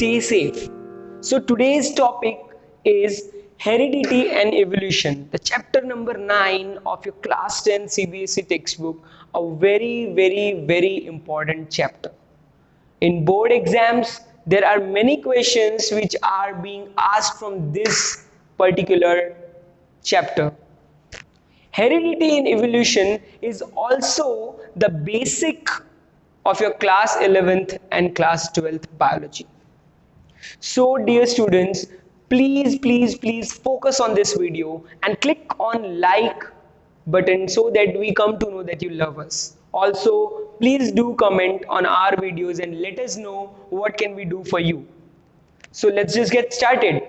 stay safe. So today's topic is heredity and evolution, the chapter number 9 of your class 10 CBSE textbook, a very important chapter. In board exams, there are many questions which are being asked from this particular chapter. Heredity in evolution is also the basic of your class 11th and class 12th biology. So dear students, please focus on this video and click on like button so that we come to know that you love us. Also, please do comment on our videos and let us know what can we do for you. So let's just get started.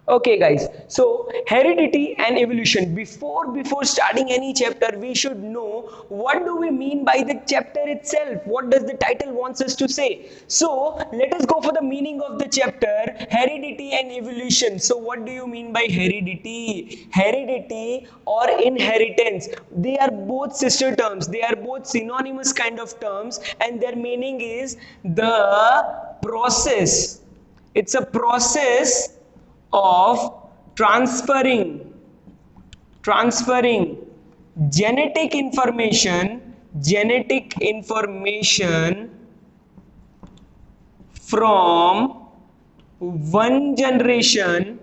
Okay guys, so heredity and evolution. Before starting any chapter, we should know what do we mean by the chapter itself. What does the title wants us to say? So let us go for the meaning of the chapter, heredity and evolution. So what do you mean by heredity? Heredity or inheritance, they are both sister terms. They are both synonymous kind of terms, and their meaning is the process. It's a process of transferring genetic information from one generation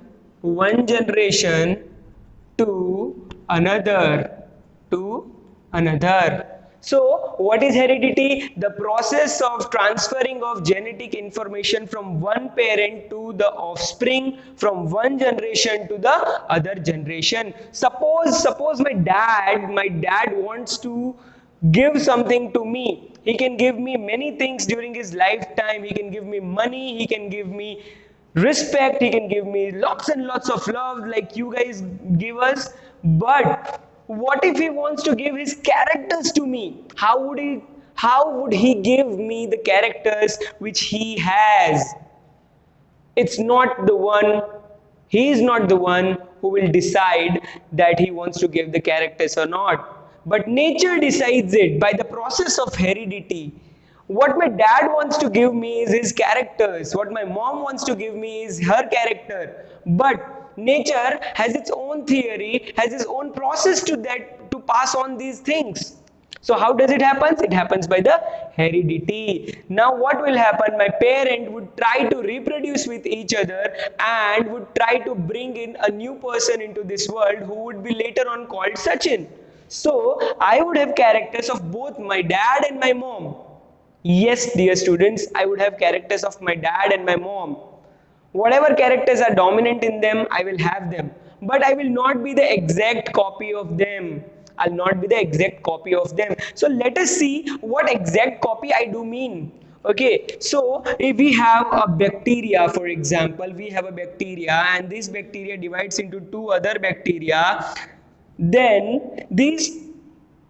to another. So what is heredity? The process of transferring of genetic information from one parent to the offspring, from one generation to the other generation. Suppose my dad wants to give something to me. He can give me many things during his lifetime. He can give me money, he can give me respect, he can give me lots and lots of love like you guys give us. But what if he wants to give his characters to me? How would he give me the characters which he has? It's not the one, he is not the one who will decide that he wants to give the characters or not. But nature decides it by the process of heredity. What my dad wants to give me is his characters. What my mom wants to give me is her character. But nature has its own theory, has its own process to pass on these things. So how does it happen? It happens by the heredity. Now what will happen? My parent would try to reproduce with each other and would try to bring in a new person into this world who would be later on called Sachin. So I would have characters of both my dad and my mom. Yes, dear students, I would have characters of my dad and my mom. Whatever characters are dominant in them, I will have them. But I will not be the exact copy of them. I'll not be the exact copy of them. So let us see what exact copy I do mean. Okay, so if we have a bacteria, for example, we have a bacteria and this bacteria divides into two other bacteria, then these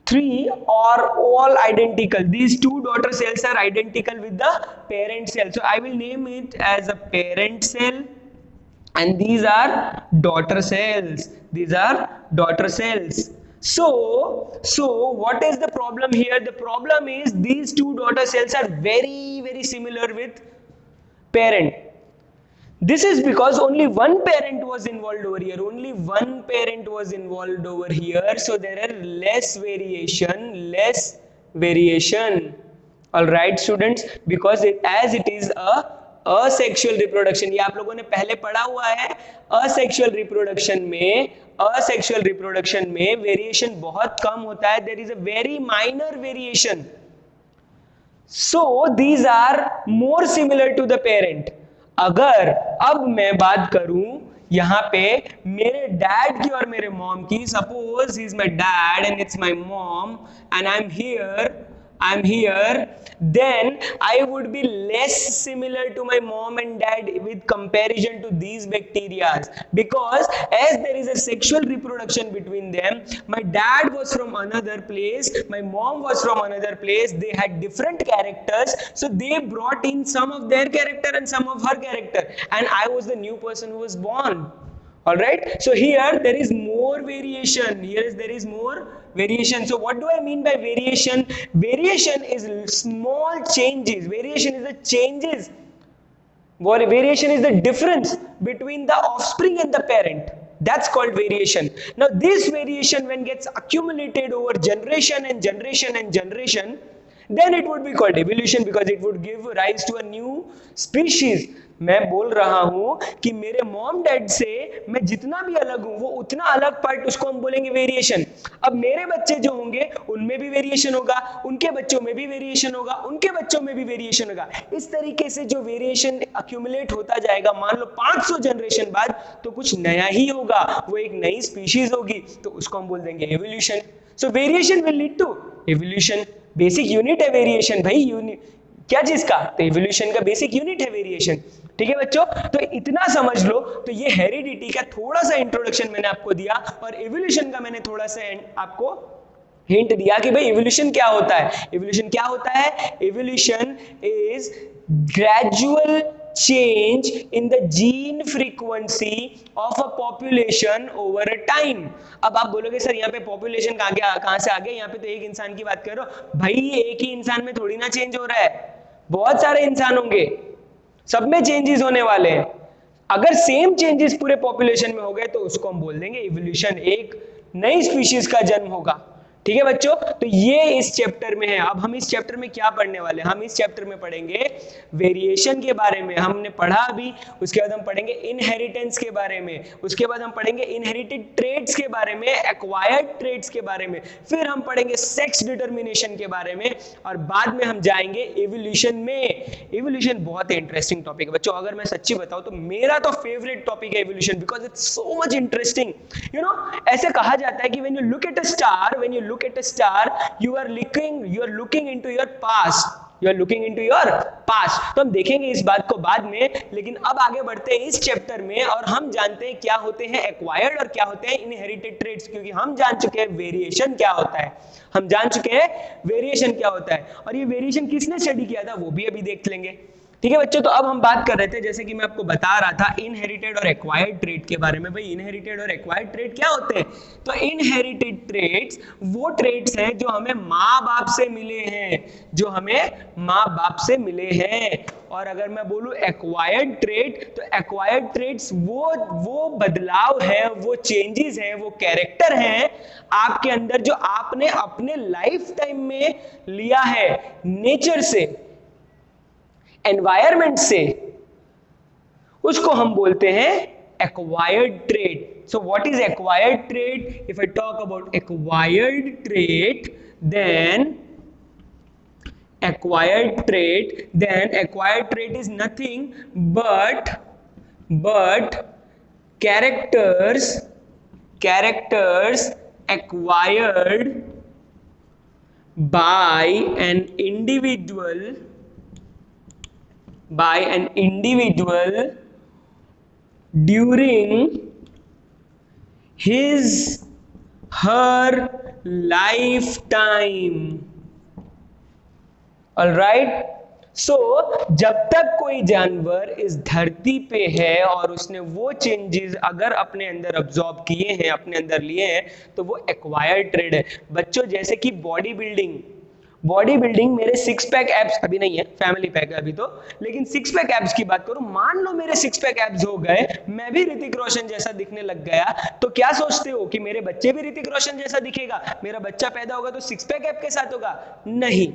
three are all identical. These two daughter cells are identical with the parent cell. So I will name it as a parent cell and these are daughter cells. These are daughter cells. So what is the problem here? The problem is these two daughter cells are very similar with parent. This is because only one parent was involved over here. Only one parent was involved over here. So there are less variation. All right, students, because as it is a asexual reproduction. ये आप लोगों ने पहले पढ़ा हुआ है. asexual reproduction में variation बहुत कम होता है. There is a very minor variation. So these are more similar to the parent. अगर अब मैं बात करूं यहाँ पे मेरे डैड की और मेरे मॉम की, suppose he is my dad and it's my mom and I am here, then I would be less similar to my mom and dad with comparison to these bacteria, because as there is a sexual reproduction between them, my dad was from another place, my mom was from another place, they had different characters, so they brought in some of their character and some of her character, and I was the new person who was born. All right, so here there is more variation. There is more variation. So what do I mean by variation? Variation is small changes. Variation is the changes. Variation is the difference between the offspring and the parent. That's called variation. Now this variation, when gets accumulated over generation and generation and generation, then it would be called evolution, because it would give rise to a new species. मैं बोल रहा हूं कि मेरे mom dad से मैं जितना भी अलग हूं, वो उतना अलग पार्ट, उसको हम बोलेंगे वेरिएशन. अब मेरे बच्चे जो होंगे उनमें भी वेरिएशन होगा, उनके बच्चों में भी वेरिएशन होगा, उनके बच्चों में भी वेरिएशन होगा. इस तरीके से जो वेरिएशन अक्यूमुलेट होता जाएगा, मान लो 500 जनरेशन बाद, तो कुछ नया ही होगा, वो एक नई स्पीशीज होगी, तो उसको हम बोल देंगे evolution. So variation will lead to evolution. Basic unit है वेरिएशन भाई. यूनिट क्या चीज का? तो एवोल्यूशन का बेसिक यूनिट है वेरिएशन. ठीक है बच्चों, तो इतना समझ लो. तो ये हेरिडिटी का थोड़ा सा इंट्रोडक्शन मैंने आपको दिया, और एवोल्यूशन का मैंने थोड़ा सा आपको हिंट दिया कि भाई एवोल्यूशन क्या होता है. एवोल्यूशन क्या होता है? Evolution is gradual change in the gene frequency of a population over a time. अब आप बोलोगे सर यहाँ पे population कहाँ से आ गया? यहाँ पे तो एक इंसान की बात करो भाई. एक ही इंसान में थोड़ी ना चेंज हो रहा है, बहुत सारे इंसान होंगे, सब में चेंजेस होने वाले हैं. अगर सेम चेंजेस पूरे पॉपुलेशन में हो गए तो उसको हम बोल देंगे इवोल्यूशन. एक नई स्पीशीज का जन्म होगा. ठीक है बच्चों, तो ये इस चैप्टर में है. अब हम इस चैप्टर में क्या पढ़ने वाले हैं? हम इस चैप्टर में पढ़ेंगे वेरिएशन के बारे में. हमने पढ़ा अभी, उसके बाद हम पढ़ेंगे इनहेरिटेंस के बारे में, उसके बाद हम पढ़ेंगे इनहेरिटेड ट्रेट्स के बारे में, एक्वायर्ड ट्रेट्स के बारे में, फिर हम पढ़ेंगे सेक्स डिटर्मिनेशन के बारे में, और बाद में हम जाएंगे एवोल्यूशन में. एवोल्यूशन बहुत इंटरेस्टिंग टॉपिक है बच्चों. अगर मैं सच्ची बताऊं तो मेरा तो फेवरेट टॉपिक है evolution, because it's so much interesting. You know, ऐसे कहा जाता है कि when you look at a star, when you look at a star, you are looking into your past. You are looking into your past. तो हम देखेंगे इस बात को बाद में, लेकिन अब आगे बढ़ते हैं इस चैप्टर में, और हम जानते हैं क्या होते हैं एक्वायर्ड और क्या होते हैं इनहेरिटेड ट्रेट्स. क्योंकि हम जान चुके हैं वेरिएशन क्या होता है, हम जान चुके हैं वेरिएशन क्या होता है, और ये वेरिएशन किसने स्टडी किया था वो भी अभी देख लेंगे. ठीक है बच्चों, तो अब हम बात कर रहे थे, जैसे कि मैं आपको बता रहा था, इनहेरिटेड और एक्वायर्ड ट्रेट के बारे में. भाई इनहेरिटेड और एक्वायर्ड ट्रेट क्या होते हैं? तो इनहेरिटेड ट्रेट्स वो ट्रेट्स हैं जो हमें माँ बाप से मिले हैं, जो हमें माँ बाप से मिले हैं. और अगर मैं बोलूं एक्वायर्ड ट्रेट, तो एक्वायर्ड ट्रेट्स वो बदलाव है, वो चेंजेस हैं, वो कैरेक्टर हैं आपके अंदर, जो आपने अपने लाइफ टाइम में लिया है, नेचर से, एनवायरमेंट से, उसको हम बोलते हैं acquired trait. So what is acquired trait? If I talk about acquired trait, then acquired trait is nothing but characters acquired by an individual during her lifetime. All right, so जब तक कोई जानवर इस धरती पे है और उसने वो चेंजेस अगर अपने अंदर अब्सॉर्ब किए हैं, अपने अंदर लिए हैं, तो वो एक्वायर्ड ट्रेट है. बच्चों जैसे कि बॉडी बिल्डिंग मेरे सिक्स पैक एब्स अभी नहीं है, फैमिली पैक है अभी तो, लेकिन सिक्स पैक एब्स की बात करूं, मान लो मेरे सिक्स पैक एब्स हो गए, मैं भी ऋतिक रोशन जैसा दिखने लग गया, तो क्या सोचते हो कि मेरे बच्चे भी ऋतिक रोशन जैसा दिखेगा? मेरा बच्चा पैदा होगा तो सिक्स पैक एब के साथ होगा? नहीं.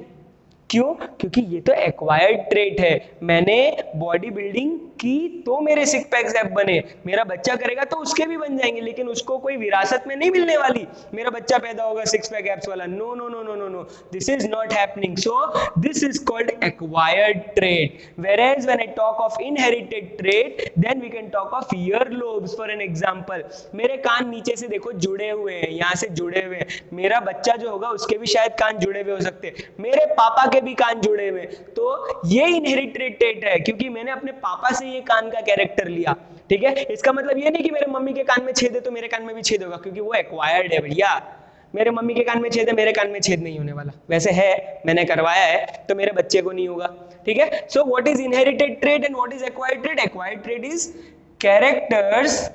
क्यों? क्योंकि ये तो एक्वायर्ड ट्रेट है. मैंने बॉडी बिल्डिंग की तो मेरे सिक्स पैक्स एब बने, मेरा बच्चा करेगा तो उसके भी बन जाएंगे, लेकिन उसको कोई विरासत में नहीं मिलने वाली. मेरा बच्चा पैदा होगा सिक्स पैक एब्स वाला, no no no no no no, this is not happening. So this is called acquired trait. Whereas when I talk of inherited trait, then we can talk of earlobes. For an example, मेरे कान नीचे से देखो जुड़े हुए हैं, यहाँ से जुड़े हुए हैं. मेरा बच्चा जो होगा उसके भी शायद कान जुड़े हुए हो सकते हैं, मेरे पापा के भी कान जुड़े हुए. तो ये इनहेरिटेड ट्रेट है, क्योंकि मैंने अपने पापा से ये कान का कैरेक्टर लिया. ठीक है, इसका मतलब ये नहीं कि मेरे मम्मी के कान में छेद है तो मेरे कान में भी छेद होगा, क्योंकि वो एक्वायर्ड है भैया. मेरे मम्मी के कान में छेद है, मेरे कान में छेद नहीं होने वाला. वैसे है, मैंने करवाया है, तो मेरे बच्चे को नहीं होगा. ठीक है, so what is inherited trait and what is acquired trait? Acquired trait is characters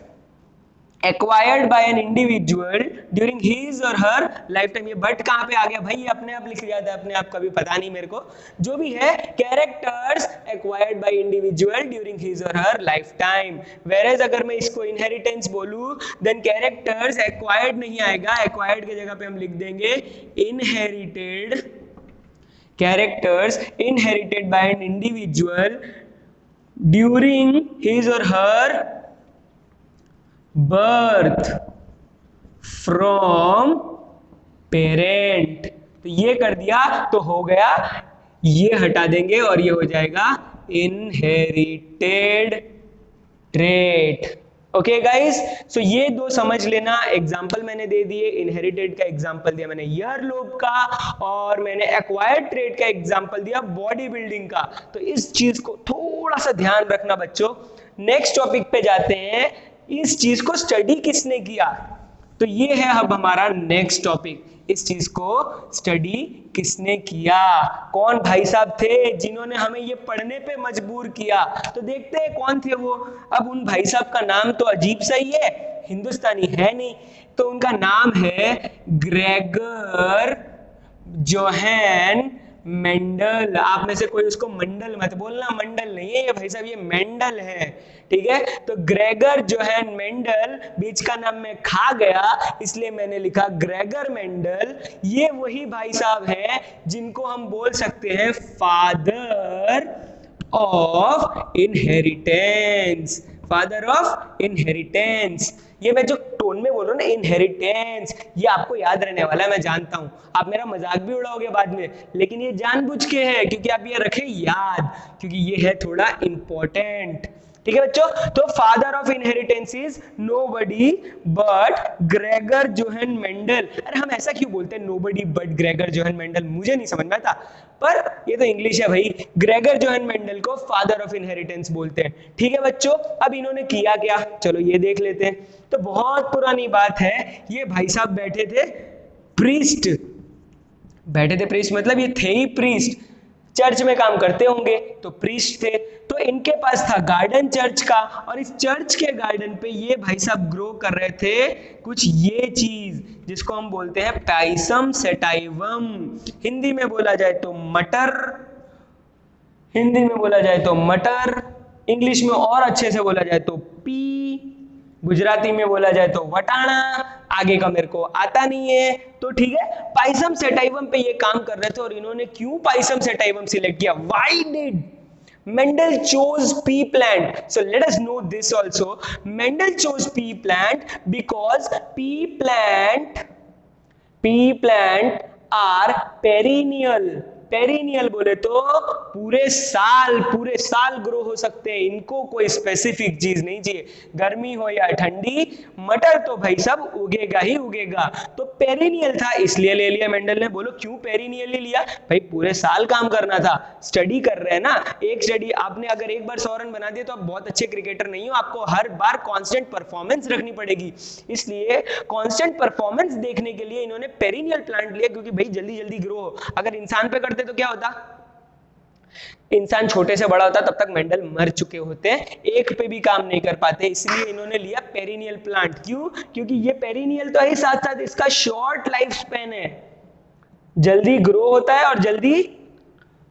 acquired by an individual during his और हर लाइफ टाइम। ये बट कहाँ पे आ गया भाई, ये अपने आप लिख लिया था, अपने आप कभी पता नहीं मेरे को, जो भी है, characters acquired by individual during his और हर लाइफ टाइम। वेरेज अगर मैं इसको इनहेरिटेंस बोलूं देन कैरेक्टर्स एक्वायर्ड नहीं आएगा, एक्वायर्ड की जगह पे हम लिख देंगे inherited, characters inherited by an individual during his और हर बर्थ फ्रॉम पेरेंट। तो ये कर दिया तो हो गया, ये हटा देंगे और ये हो जाएगा इनहेरिटेड ट्रेट। ओके गाइस, सो ये दो समझ लेना। एग्जांपल मैंने दे दिए, इनहेरिटेड का एग्जांपल दिया मैंने ईयर लोब का, और मैंने एक्वायर्ड ट्रेट का एग्जांपल दिया बॉडी बिल्डिंग का। तो इस चीज को थोड़ा सा ध्यान रखना बच्चों। नेक्स्ट टॉपिक पे जाते हैं, इस चीज को स्टडी किसने किया, तो ये है अब हमारा नेक्स्ट टॉपिक। इस चीज को स्टडी किसने किया, कौन भाई साहब थे जिन्होंने हमें ये पढ़ने पे मजबूर किया, तो देखते हैं कौन थे वो। अब उन भाई साहब का नाम तो अजीब सा ही है, हिंदुस्तानी है नहीं, तो उनका नाम है ग्रेगर जोहान मेंडल। आप में से कोई उसको मंडल मत बोलना, मंडल नहीं है ये भाई साहब, ये मेंडल है, ठीक है। तो ग्रेगर जोहान मेंडल, बीच का नाम में खा गया इसलिए मैंने लिखा ग्रेगर मेंडल। ये वही भाई साहब हैं जिनको हम बोल सकते हैं father of inheritance, father of inheritance. ये मैं जो टोन में बोल रहा हूँ ना, इनहेरिटेंस, ये आपको याद रहने वाला है, मैं जानता हूं। आप मेरा मजाक भी उड़ाओगे बाद में, लेकिन ये जानबूझ के है क्योंकि आप ये रखें याद, क्योंकि ये है थोड़ा इंपॉर्टेंट, ठीक है बच्चों। तो father of inheritance is nobody but Gregor Johan Mendel. अरे हम ऐसा क्यों बोलते हैं nobody but Gregor Johan Mendel, मुझे नहीं समझ में आता, पर ये तो इंग्लिश है भाई। ग्रेगर जोहान मेंडल को फादर ऑफ इनहेरिटेंस बोलते हैं, ठीक है बच्चों। अब इन्होंने किया क्या, चलो ये देख लेते हैं। तो बहुत पुरानी बात है, ये भाई साहब बैठे थे प्रीस्ट, बैठे थे प्रीस्ट मतलब ये थे ही प्रीस्ट, चर्च में काम करते होंगे तो प्रीस्ट थे। तो इनके पास था गार्डन चर्च का, और इस चर्च के गार्डन पे ये भाई साहब ग्रो कर रहे थे कुछ ये चीज जिसको हम बोलते हैं पाइसम सेटाइवम। हिंदी में बोला जाए तो मटर, हिंदी में बोला जाए तो मटर, इंग्लिश में और अच्छे से बोला जाए तो पी, गुजराती में बोला जाए तो वटाना, आगे का मेरे को आता नहीं है, तो ठीक है। पाइसम सेटाइवम पे ये काम कर रहे थे, और इन्होंने क्यों पाइसम सेटाइवम सिलेक्ट किया, why did Mendel chose pea plant? So let us know this also. Mendel chose pea plant because pea plant are perennial. Perennial बोले तो पूरे साल ग्रो हो सकते हैं, इनको कोई स्पेसिफिक चीज नहीं चाहिए, गर्मी हो या ठंडी, मटर तो भाई सब उगेगा ही उगेगा। तो पेरिनियल था इसलिए ले लिया मेंडल ने। बोलो क्यों पेरिनियल ले लिया, भाई पूरे साल काम करना था, स्टडी कर रहे हैं ना। एक स्टडी आपने अगर एक बार 100 रन बना दिए तो आप बहुत अच्छे क्रिकेटर नहीं हो, आपको हर बार कांस्टेंट परफॉर्मेंस रखनी पड़ेगी। इसलिए कांस्टेंट परफॉर्मेंस देखने के लिए इन्होंने पेरिनियल प्लांट लिया, क्योंकि भाई जल्दी जल्दी ग्रो हो। अगर इंसान पे करते तो क्या होता, इंसान छोटे से बड़ा होता, तब तक मेंडल मर चुके होते, एक पे भी काम नहीं कर पाते। इसलिए इन्होंने लिया पेरिनियल प्लांट। क्यों, क्योंकि ये पेरिनियल तो है, साथ साथ इसका शॉर्ट लाइफ स्पैन है, जल्दी ग्रो होता है और जल्दी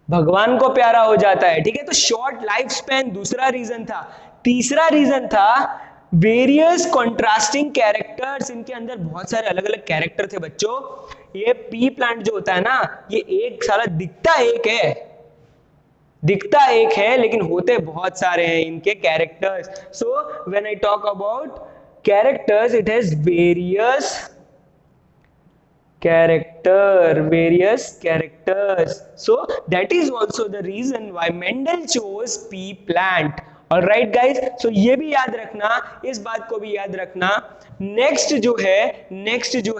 भगवान को प्यारा हो जाता है, ठीक है। तो शॉर्ट लाइफ स्पैन दूसरा रीजन था। तीसरा रीजन था वेरियस कॉन्ट्रास्टिंग कैरेक्टर्स। इनके अंदर बहुत सारे अलग अलग कैरेक्टर थे बच्चों। ये पी प्लांट जो होता है ना, ये एक साला दिखता एक है लेकिन होते बहुत सारे हैं इनके characters. So when I talk about characters, it has various characters, so that is also the reason why Mendel chose pea plant. Alright guys, so ये भी याद रखना, इस बात को भी याद रखना। नेक्स्ट जो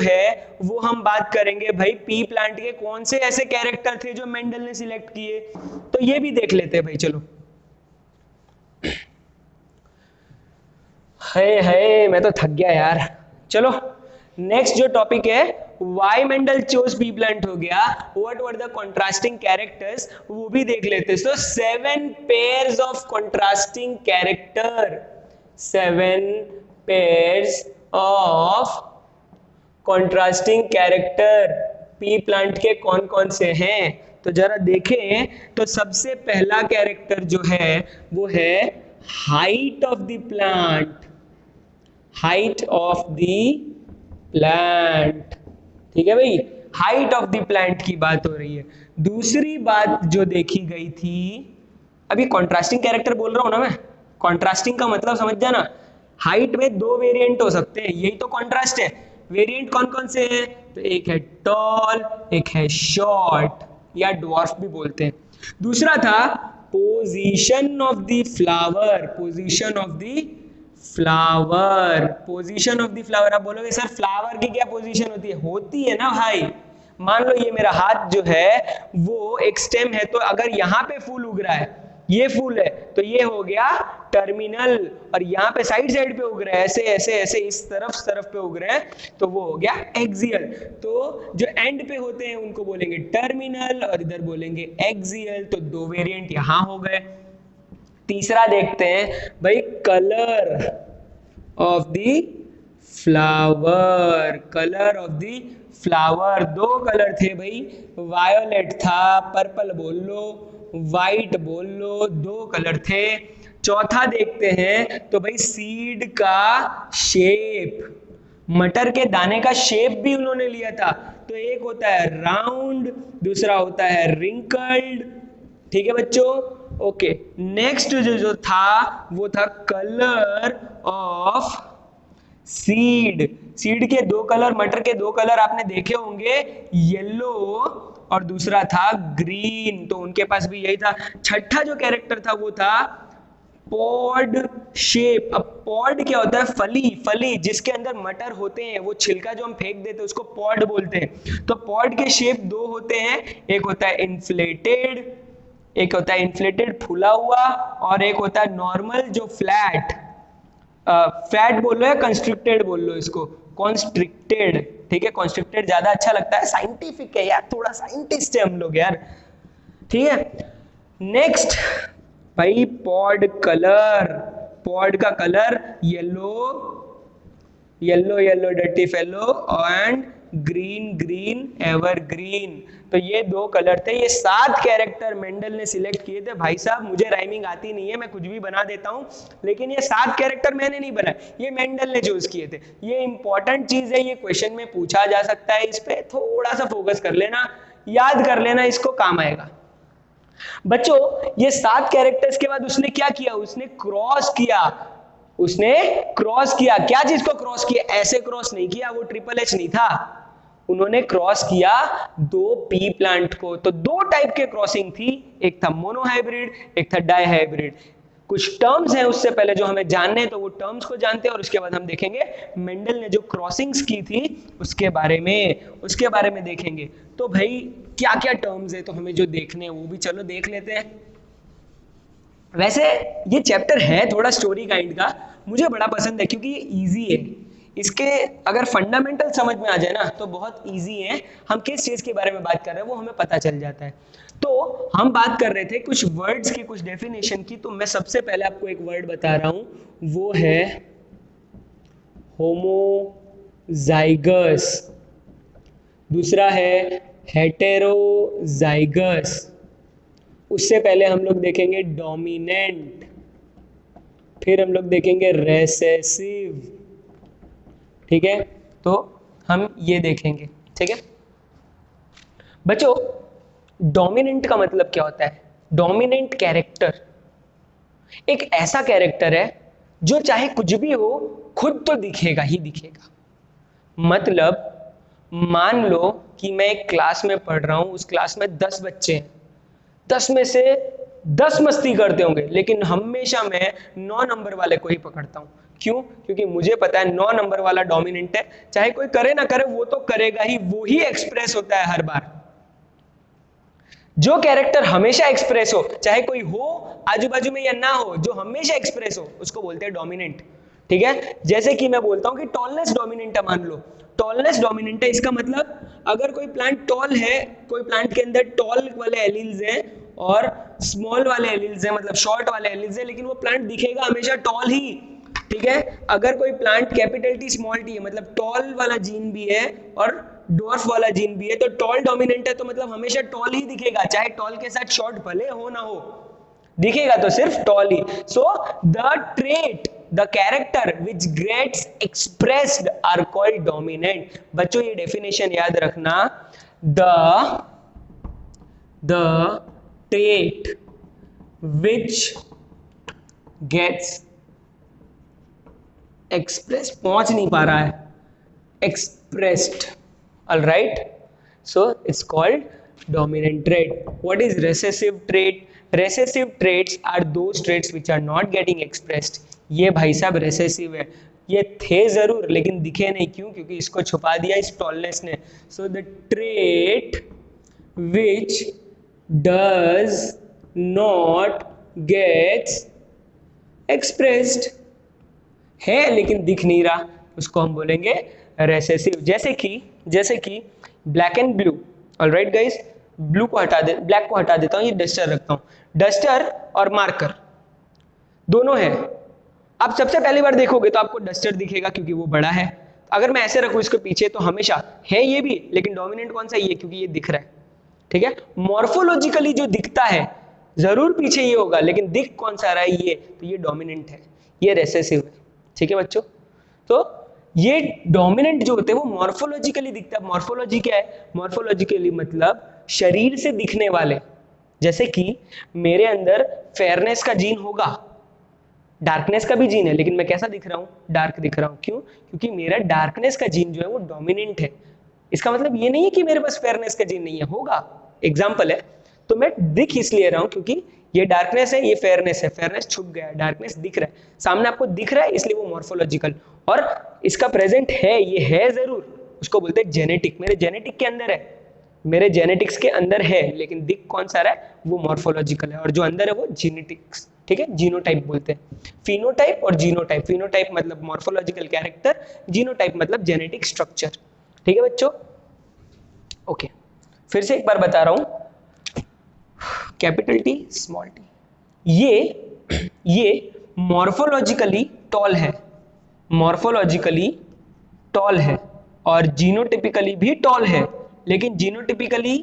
है वो हम बात करेंगे भाई पी प्लांट के कौन से ऐसे कैरेक्टर थे जो मेंडल ने सिलेक्ट किए, तो ये भी देख लेते हैं भाई। चलो है मैं तो थक गया यार। चलो नेक्स्ट जो टॉपिक है, why Mendel chose pea plant हो गया, what were the contrasting characters, वो भी देख लेते हैं। सो 7 pairs of contrasting character, 7 pairs of contrasting character pea plant के कौन कौन से हैं? तो जरा देखें तो सबसे पहला कैरेक्टर जो है वो है height of the plant, height of the plant. ठीक है भाई, हाइट ऑफ द प्लांट की बात हो रही है। दूसरी बात जो देखी गई थी, अभी कॉन्ट्रास्टिंग कैरेक्टर बोल रहा हूं ना मैं, कॉन्ट्रास्टिंग का मतलब समझ जाना, हाइट में दो वेरिएंट हो सकते हैं, यही तो कॉन्ट्रास्ट है। वेरिएंट कौन कौन से हैं? तो एक है टॉल, एक है शॉर्ट या ड्वार्फ भी बोलते हैं। दूसरा था position of the flower, position of the flower, position of the flower. आप बोलोगे सर फ्लावर की क्या पोजीशन होती है? होती है ना भाई, मान लो ये मेरा हाथ जो है वो एक स्टेम है, तो अगर यहाँ पे फूल उग रहा है, ये फूल है, तो ये हो गया टर्मिनल, और यहाँ पे साइड साइड पे उग रहा है, ऐसे ऐसे ऐसे इस तरफ पे उग रहे हैं, तो वो हो गया एक्सियल। तो जो एंड पे होते हैं उनको बोलेंगे टर्मिनल और इधर बोलेंगे एक्सियल। तो दो वेरिएंट यहाँ हो गए। तीसरा देखते हैं भाई, colour of the flower, colour of the flower. दो कलर थे भाई, वायोलेट था, पर्पल बोल लो, वाइट बोल लो, दो कलर थे। चौथा देखते हैं तो भाई सीड का शेप, मटर के दाने का शेप भी उन्होंने लिया था। तो एक होता है राउंड, दूसरा होता है रिंकल्ड। ठीक है बच्चों, ओके। नेक्स्ट जो था वो था कलर ऑफ सीड। सीड के दो कलर, मटर के दो कलर आपने देखे होंगे, येलो और दूसरा था ग्रीन, तो उनके पास भी यही था। छठा जो कैरेक्टर था वो था पॉड शेप। अब पॉड क्या होता है? फली, फली जिसके अंदर मटर होते हैं, वो छिलका जो हम फेंक देते हैं उसको पॉड बोलते हैं। तो पॉड के शेप दो होते हैं, एक होता है इन्फ्लेटेड, एक होता है इन्फ्लेटेड फूला हुआ, और एक होता है नॉर्मल जो फ्लैट। फ्लैट बोल लो या कंस्ट्रिक्टेड बोल लो इसको, कॉन्स्ट्रिक्टेड। ठीक है, कॉन्स्ट्रिक्टेड ज्यादा अच्छा लगता है, साइंटिफिक है यार, थोड़ा साइंटिस्ट है हम लोग यार। ठीक है, नेक्स्ट भाई पॉड कलर। पॉड का colour yellow, yellow yellow dirty fellow, and green green evergreen. तो ये दो कलर थे। ये 7 कैरेक्टर मेंडल ने सिलेक्ट किए थे। भाई साहब मुझे राइमिंग आती नहीं है, मैं कुछ भी बना देता हूं, लेकिन ये 7 कैरेक्टर मैंने नहीं बनाए, ये मेंडल ने चूज किए थे। ये इंपॉर्टेंट चीज है, ये क्वेश्चन में पूछा जा सकता है, इस पे थोड़ा सा फोकस कर लेना, याद कर लेना, इसको काम आएगा। बच्चों ये 7 कैरेक्टर्स के बाद उसने क्या किया? उसने क्रॉस किया। उसने क्रॉस किया। क्या चीज को क्रॉस किया? ऐसे क्रॉस नहीं किया, वो ट्रिपल एच नहीं था, उन्होंने क्रॉस किया 2 पी प्लांट को। तो 2 टाइप के क्रॉसिंग थी, एक था मोनोहाइब्रिड, एक था डाइहाइब्रिड। कुछ टर्म्स हैं उससे पहले जो हमें जानने हैं, तो वो टर्म्स को जानते हैं और उसके बाद हम देखेंगे मेंडल ने जो क्रॉसिंग्स की थी उसके बारे में देखेंगे। तो भाई क्या क्या टर्म्स है तो हमें जो देखने हैं वो भी चलो देख लेते हैं। वैसे ये चैप्टर है थोड़ा स्टोरी काइंड का, मुझे बड़ा पसंद है क्योंकि ये इजी है। इसके अगर फंडामेंटल समझ में आ जाए ना तो बहुत इजी है। हम किस चीज के बारे में बात कर रहे हैं वो हमें पता चल जाता है। तो हम बात कर रहे थे कुछ वर्ड्स की, कुछ डेफिनेशन की। तो मैं सबसे पहले आपको एक वर्ड बता रहा हूं, वो है होमोजाइगस, दूसरा है हेटेरोजाइगस, उससे पहले हम लोग देखेंगे डोमिनेंट, फिर हम लोग देखेंगे रेसेसिव। ठीक है, तो हम ये देखेंगे। ठीक है बच्चों, डोमिनेंट का मतलब क्या होता है? डोमिनेंट कैरेक्टर एक ऐसा कैरेक्टर है जो चाहे कुछ भी हो खुद तो दिखेगा ही दिखेगा। मतलब मान लो कि मैं एक क्लास में पढ़ रहा हूं, उस क्लास में 10 बच्चे हैं, 10 में से 10 मस्ती करते होंगे, लेकिन हमेशा मैं 9 नंबर वाले को ही पकड़ता हूं। क्यों? क्योंकि मुझे पता है 9 नंबर वाला डोमिनेंट है, चाहे कोई करे ना करे वो तो करेगा ही, वो ही एक्सप्रेस होता है हर बार। जो कैरेक्टर हमेशा एक्सप्रेस हो, चाहे कोई हो आजू बाजू में या ना हो, जो हमेशा एक्सप्रेस हो उसको बोलते हैं डोमिनेंट। ठीक है, जैसे कि मैं बोलता हूं कि टॉलनेस डोमिनेंट है, मान लो टॉलनेस डोमिनेंट है, इसका मतलब अगर कोई प्लांट टॉल है, कोई प्लांट के अंदर टॉल वाले एलील्स हैं और स्मॉल वाले एलील्स हैं, मतलब शॉर्ट वाले एलील्स हैं, लेकिन वो प्लांट दिखेगा हमेशा टॉल ही। ठीक है। अगर कोई plant capital T small T है मतलब टॉल वाला जीन भी है और डॉर्फ वाला जीन भी है, तो टॉल डोमिनेंट है तो मतलब हमेशा टॉल ही दिखेगा, चाहे टॉल के साथ शॉर्ट भले हो ना हो, दिखेगा तो सिर्फ टॉल ही। So the trait, the character which gets expressed are called dominant. बच्चों ये डेफिनेशन याद रखना, the trait which gets express, पहुंच नहीं पा रहा है, expressed, all right, so it's called dominant trait. What is recessive trait? Recessive traits are those traits which are not getting expressed. ये भाई साहब recessive है, ये थे जरूर लेकिन दिखे नहीं, क्यों? क्योंकि इसको छुपा दिया इस टॉलनेस ने। so the trait which does not gets expressed है लेकिन दिख नहीं रहा, उसको हम बोलेंगे रेसेसिव। जैसे कि black and blue. Alright guys, blue को हटा दे, ब्लैक को हटा देता हूं, ये डस्टर रखता हूं। डस्टर और मार्कर दोनों है। आप सबसे पहली बार देखोगे तो आपको डस्टर दिखेगा क्योंकि वो बड़ा है। अगर मैं ऐसे रखूं इसके पीछे तो हमेशा है ये भी, लेकिन डोमिनेंट कौन सा? ये, क्योंकि ये दिख रहा है। ठीक है, मॉर्फोलॉजिकली जो दिखता है जरूर पीछे ये होगा, लेकिन दिख कौन सा रहा है? ये, तो ये डोमिनेंट है, ये रेसेसिव है। ठीक है बच्चों, तो ये डोमिनेंट जो होते हैं वो मॉर्फोलॉजिकली दिखता है। मॉर्फोलॉजी क्या है? मॉर्फोलॉजिकली मतलब शरीर से दिखने वाले। जैसे कि मेरे अंदर फेयरनेस का जीन होगा, डार्कनेस का भी जीन है, लेकिन मैं कैसा दिख रहा हूं? डार्क दिख रहा हूं। क्यों? क्योंकि मेरा डार्कनेस का जीन जो है वो डोमिनेंट है। इसका मतलब ये नहीं है कि मेरे पास फेयरनेस का जीन नहीं है, होगा, एग्जाम्पल है। तो मैं दिख इसलिए रहा हूं क्योंकि ये डार्कनेस है, ये फेयरनेस है, फेयरनेस छुप गया है, डार्कनेस दिख रहा है, सामने आपको दिख रहा है, इसलिए वो मॉर्फोलॉजिकल। और इसका प्रेजेंट है, ये है जरूर, उसको बोलते हैं जेनेटिक। मेरे जेनेटिक के अंदर है, मेरे जेनेटिक्स के अंदर है, लेकिन दिख कौन सा रहा है? वो मॉर्फोलॉजिकल है, और जो अंदर है वो जीनेटिक्स। ठीक है, जीनोटाइप बोलते हैं। फिनोटाइप और जीनोटाइप। फिनोटाइप मतलब मॉर्फोलॉजिकल कैरेक्टर, जीनोटाइप मतलब जेनेटिक स्ट्रक्चर। ठीक है बच्चों, ओके। फिर से एक बार बता रहा हूं, कैपिटल टी स्मॉल टी, ये मॉर्फोलॉजिकली टॉल है, मॉर्फोलॉजिकली टॉल है, और जीनोटिपिकली भी टॉल है। लेकिन जीनोटिपिकली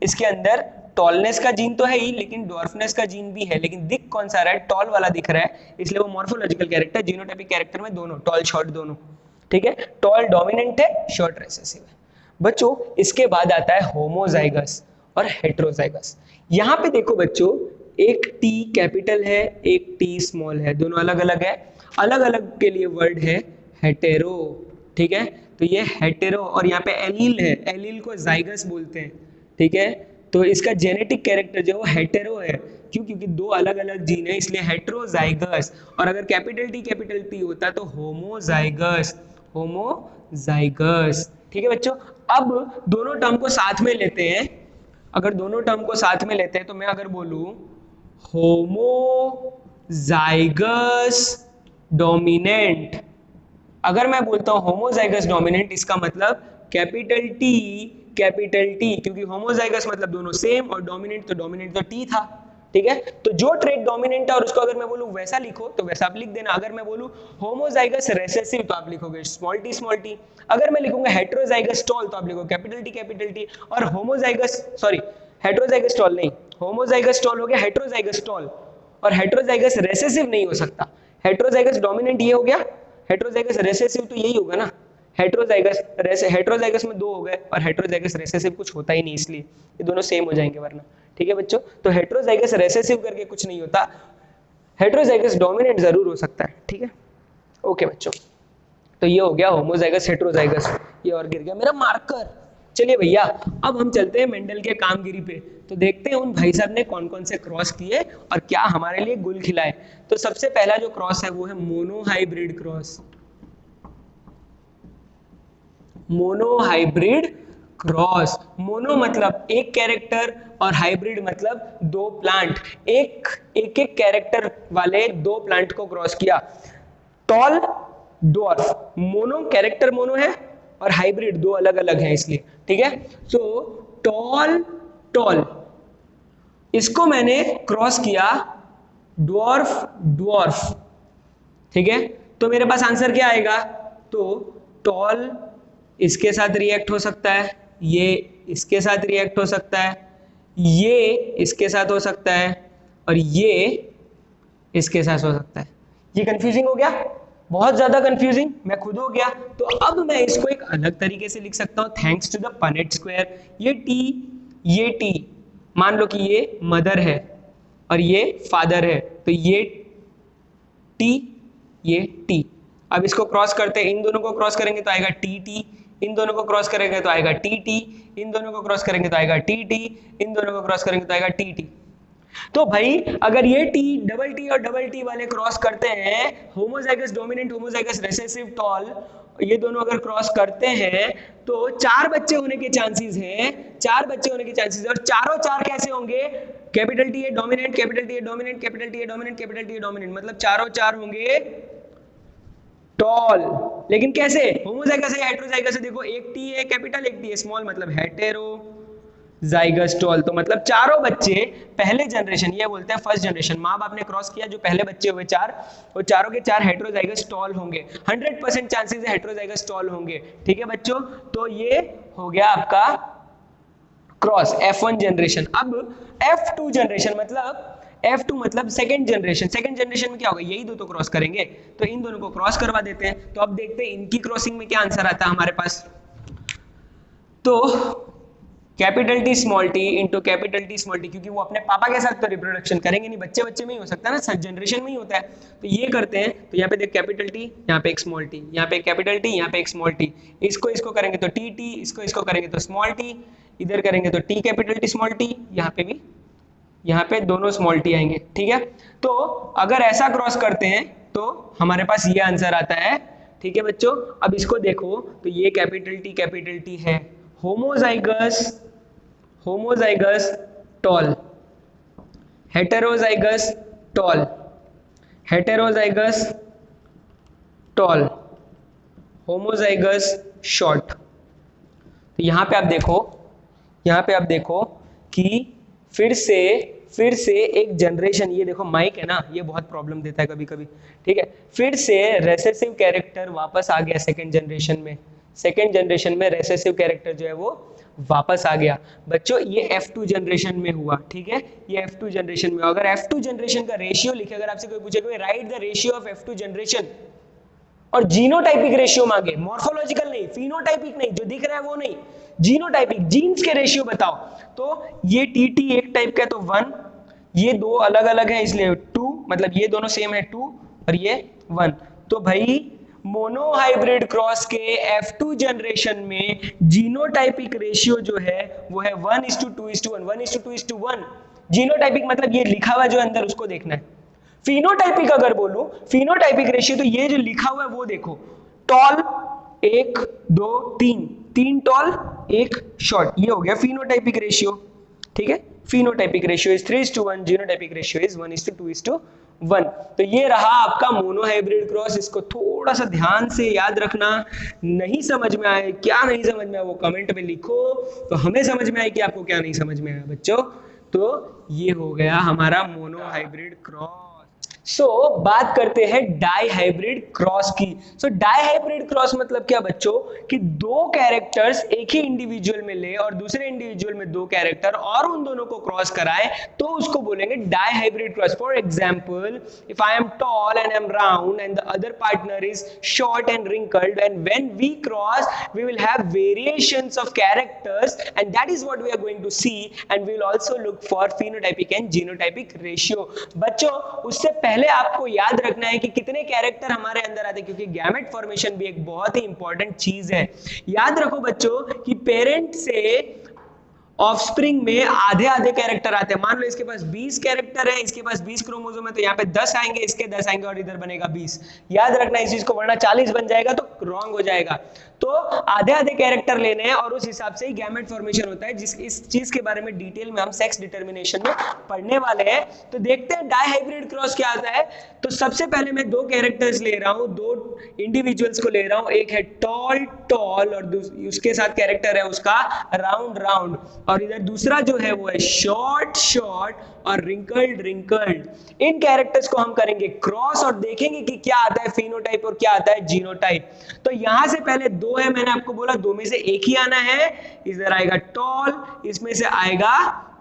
इसके अंदर टॉलनेस का जीन तो है ही, लेकिन डॉर्फनेस का जीन भी है, लेकिन दिख कौन सा रहा है? टॉल वाला दिख रहा है, इसलिए वो मॉर्फोलॉजिकल कैरेक्टर। जीनोटाइपिक कैरेक्टर में दोनों, टॉल शॉर्ट दोनों। ठीक है, टॉल डोमिनेंट है, शॉर्ट रेसेसिव है। बच्चों इसके बाद आता है होमोजाइगस और हेटेरोजाइगस। यहां पे देखो बच्चों, एक टी कैपिटल है, एक टी स्मॉल है, दोनों अलग अलग है। अलग अलग के लिए वर्ड है हेटेरो। ठीक है, तो ये हेटेरो, और यहाँ पे एलील है, एलील को जाइगस बोलते हैं। ठीक है, तो इसका जेनेटिक कैरेक्टर जो है हेटेरो है। क्यों? क्योंकि दो अलग अलग जीन है, इसलिए हेटेरोजाइगस। और अगर कैपिटल टी होता तो होमोजाइगस, होमोजाइगस। ठीक है बच्चों, अब दोनों टर्म को साथ में लेते हैं। अगर दोनों टर्म को साथ में लेते हैं तो मैं अगर बोलूं होमोजाइगस डोमिनेंट, अगर मैं बोलता हूं होमोजाइगस डोमिनेंट, इसका मतलब कैपिटल टी, क्योंकि होमोजाइगस मतलब दोनों सेम, और डोमिनेंट तो टी था। ठीक है, तो जो ट्रेट डोमिनेंट है और उसको अगर मैं बोलूं वैसा लिखो तो वैसा आप लिख देना। अगर मैं बोलूं होमोजाइगस रेसेसिव तो आप लिखोगे स्मॉल टी। अगर मैं लिखूंगा हेटेरोजाइगस टॉल तो आप लिखोगे कैपिटल टी। और होमोजाइगस, सॉरी हेटेरोजाइगस टॉल नहीं, होमोजाइगस टॉल हो गया, हेटेरोजाइगस टॉल। और हेटेरोजाइगस रेसेसिव नहीं हो सकता। हेटेरोजाइगस डोमिनेंट ये हो गया, हेटेरोजाइगस रेसेसिव तो यही होगा ना। हेटेरोजाइगस में दो हो गए, और हेटेरोजाइगस रेसेसिव कुछ होता ही नहीं, इसलिए ये दोनों सेम हो जाएंगे वरना। ठीक है बच्चों, तो हेटेरोजाइगस रेसेसिव करके कुछ नहीं होता, हेटेरोजाइगस डोमिनेंट जरूर हो सकता है। ठीक है, ओके बच्चों, तो ये हो गया होमोजाइगस हेटेरोजाइगस। ये और गिर गया मेरा मार्कर। चलिए भैया, अब हम चलते हैं मेंडल के कामगिरी पे, तो देखते हैं उन भाई साहब ने कौन कौन से क्रॉस किए और क्या हमारे लिए गुल खिलाए। तो सबसे पहला जो क्रॉस है वो है monohybrid cross. Monohybrid cross, mono मतलब एक कैरेक्टर और हाइब्रिड मतलब दो प्लांट, एक कैरेक्टर वाले दो प्लांट को क्रॉस किया। Tall dwarf, mono character mono है और हाइब्रिड दो अलग अलग है, इसलिए। ठीक है, तो टॉल इसको मैंने क्रॉस किया डॉर्फ। ठीक है, तो मेरे पास आंसर क्या आएगा, तो टॉल इसके साथ रिएक्ट हो सकता है, ये इसके साथ रिएक्ट हो सकता है, ये इसके साथ हो सकता है, और ये इसके साथ हो सकता है। ये कंफ्यूजिंग हो गया, बहुत ज्यादा कंफ्यूजिंग, मैं खुद हो गया। तो अब मैं इसको एक अलग तरीके से लिख सकता हूं, thanks to the Punnett square. ये टी मान लो कि ये मदर है और ये फादर है, तो ये टी, ये टी। अब इसको क्रॉस करते हैं, इन दोनों को क्रॉस करेंगे तो आएगा टी टी, इन दोनों को क्रॉस करेंगे तो आएगा टी टी, इन दोनों को क्रॉस करेंगे तो आएगा टी टी, इन दोनों को क्रॉस करेंगे तो आएगा टी टी। तो भाई अगर ये टी और डबल टी वाले क्रॉस करते हैं, homozygous dominant homozygous recessive tall, ये दोनों अगर क्रॉस करते हैं तो 4 बच्चे होने के चांसेस हैं, 4 बच्चे होने के चांसेस है। और चारों 4 कैसे होंगे, capital T A dominant, capital T A dominant, capital T A dominant, capital T A dominant, मतलब चारों 4 होंगे टॉल। लेकिन कैसे, होमोजाइगस है हेटेरोजाइगस है, देखो एक टी है कैपिटल, एक टी है स्मॉल, मतलब हेटेरोजाइगस टॉल। तो मतलब चारों बच्चे पहले जनरेशन, ये बोलते हैं फर्स्ट जनरेशन, माँ बाप ने क्रॉस किया, जो पहले बच्चे हुए 4, वो चारों के 4 हेटेरोजाइगस टॉल होंगे, 100% चांसेस है हेटेरोजाइगस टॉल होंगे। ठीक है बच्चों, तो ये हो गया आपका क्रॉस F1 जनरेशन। अब F2 जनरेशन मतलब सेकंड जनरेशन। सेकंड जनरेशन में क्या होगा, यही दो तो क्रॉस करेंगे, तो इन दोनों को क्रॉस करवा देते हैं। तो अब देखते हैं इनकी क्रॉसिंग में क्या आंसर आता है हमारे पास। तो capital T small T into capital T small T, क्योंकि वो अपने पापा के साथ तो रिप्रोडक्शन करेंगे नहीं, बच्चे बच्चे में ही हो सकता है ना, जनरेशन में ही होता है। तो ये करते हैं, तो यहाँ पे देख कैपिटल टी, यहाँ पे एक स्मॉल टी, यहाँ पे कैपिटल टी, यहाँ पे एक स्मॉल टी, इसको करेंगे तो टी टी, इसको करेंगे तो स्मॉल टी, इधर करेंगे तो T capital T small T, यहाँ पे भी, यहाँ पे दोनों स्मॉल टी आएंगे। ठीक है, तो अगर ऐसा क्रॉस करते हैं तो हमारे पास ये आंसर आता है। ठीक है बच्चों, अब इसको देखो, तो ये कैपिटल टी है, homozygous tall, heterozygous tall, homozygous short. तो यहाँ पे आप देखो कि फिर से एक जनरेशन, ये देखो माइक है ना, ये बहुत प्रॉब्लम देता है कभी कभी। ठीक है, फिर से रेसेसिव कैरेक्टर वापस आ गया सेकंड जनरेशन में रेसेसिव कैरेक्टर जो है वो वापस आ गया। बच्चों ये F2 जनरेशन में हुआ। ठीक है, ये F2 जनरेशन में, अगर F2 जनरेशन का रेशियो लिखे, अगर आपसे कोई पूछे right the ratio of F2 generation, और जीनोटाइपिक रेशियो मांगे, मॉर्फोलॉजिकल नहीं, फिनोटाइपिक नहीं, जो दिख रहा है वो नहीं, जीनोटाइपिक, जीन्स के रेशियो बताओ। तो ये टीटी एक टाइप का है तो 1, ये दो अलग अलग है इसलिए 2, मतलब ये दोनों सेम है 2 और ये 1। तो भाई मोनोहाइब्रिड क्रॉस के F2 जनरेशन में जीनोटाइपिक रेशियो जो है वो है 1:2:1, 1:2:1। जीनोटाइपिक मतलब ये लिखा हुआ जो अंदर उसको देखना है। फिनोटाइपिक अगर बोलूं, फिनोटाइपिक रेशियो, तो ये जो लिखा हुआ है वो देखो, टॉल 1 2 3 टॉल 1 शॉर्ट, ये हो गया फिनोटाइपिक रेशियो। ठीक है, phenotypic ratio is 3:1, genotypic ratio is 1:2:1। तो ये रहा आपका मोनोहाइब्रिड क्रॉस। इसको थोड़ा सा ध्यान से याद रखना, नहीं समझ में आए, क्या नहीं समझ में आया वो कमेंट में लिखो, तो हमें समझ में आए कि आपको क्या नहीं समझ में आया बच्चों। तो ये हो गया हमारा मोनोहाइब्रिड क्रॉस। बात करते हैं डाइहाइब्रिड क्रॉस की। डाइहाइब्रिड क्रॉस मतलब क्या बच्चों, कि दो कैरेक्टर्स एक ही इंडिविजुअल में ले और दूसरे इंडिविजुअल में दो कैरेक्टर और उन दोनों को क्रॉस कराए तो उसको बोलेंगे dihybrid cross. For example, if I am tall and I am round and the other partner is short and wrinkled, and when we cross we will have variations of characters, and that is what we are going to see, and we will also look for phenotypic and genotypic ratio। बच्चों उससे पहले आपको याद रखना है कि कितने character हमारे अंदर आते हैं, क्योंकि गैमेट फॉर्मेशन भी एक बहुत ही इंपॉर्टेंट चीज है। याद रखो बच्चों कि पेरेंट से ऑफस्प्रिंग में आधे आधे कैरेक्टर आते हैं। मान लो इसके पास 20 कैरेक्टर है, इसके पास 20 क्रोमोसोम है, तो यहाँ पे 10 आएंगे, इसके 10 आएंगे और इधर बनेगा 20। याद रखना इस चीज को, वरना 40 बन जाएगा तो रॉन्ग हो जाएगा। तो आधे आधे कैरेक्टर लेने हैं और उस हिसाब से ही गैमेट फॉर्मेशन होता है, जिस इस चीज के बारे में डिटेल में हम सेक्स डिटर्मिनेशन में पढ़ने वाले हैं। तो देखते हैं डाइहाइब्रिड क्रॉस क्या आता है। तो सबसे पहले मैं दो कैरेक्टर्स ले रहा हूं, दो इंडिविजुअल्स को ले रहा हूं, एक है टॉल टॉल और उसके साथ कैरेक्टर है उसका राउंड राउंड, और इधर दूसरा जो है वो है शॉर्ट शॉर्ट और रिंकल्ड रिंकल्ड। इन कैरेक्टर्स को हम करेंगे क्रॉस और देखेंगे कि क्या आता है फिनोटाइप और क्या आता है जीनोटाइप। तो यहां से पहले दो है, मैंने आपको बोला दो में से एक ही आना है। इधर आएगा टॉल, इसमें से आएगा